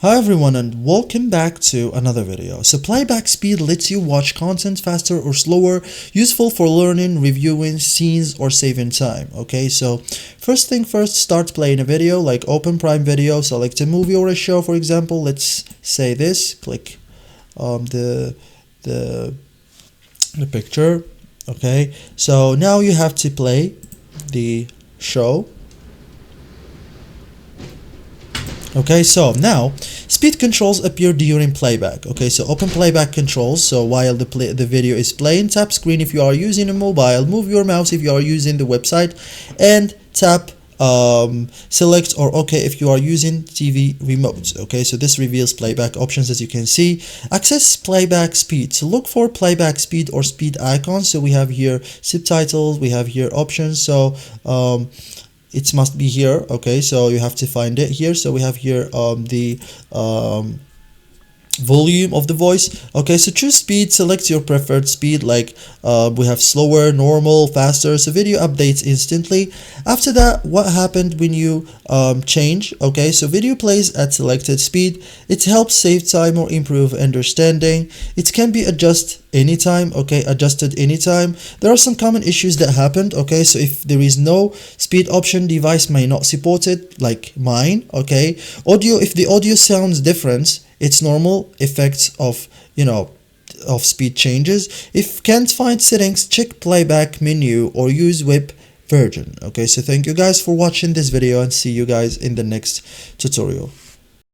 Hi everyone and welcome back to another video. So playback speed lets you watch content faster or slower, useful for learning, reviewing scenes or saving time. Okay, so first thing first, start playing a video, like open Prime Video, select a movie or a show, for example. Let's say this, click the picture. Okay, so now you have to play the show. Okay, so now speed controls appear during playback. Okay, so open playback controls. So while the video is playing, tap screen if you are using a mobile, move your mouse if you are using the website, and tap select or OK if you are using TV remote. Okay, so this reveals playback options. As you can see, access playback speed. So look for playback speed or speed icons. So we have here subtitles, we have here options. So it must be here. Okay, so you have to find it here. So we have here the volume of the voice. Okay, so choose speed, select your preferred speed, like we have slower, normal, faster. So video updates instantly. After that, what happened when you change? Okay, so video plays at selected speed. It helps save time or improve understanding. It can be adjusted anytime. Okay, adjusted anytime. There are some common issues that happened. Okay, so if there is no speed option, device may not support it, like mine. Okay, audio, if the audio sounds different, it's normal effects of of speed changes. If can't find settings, check playback menu or use web version. Okay, so thank you guys for watching this video and see you guys in the next tutorial.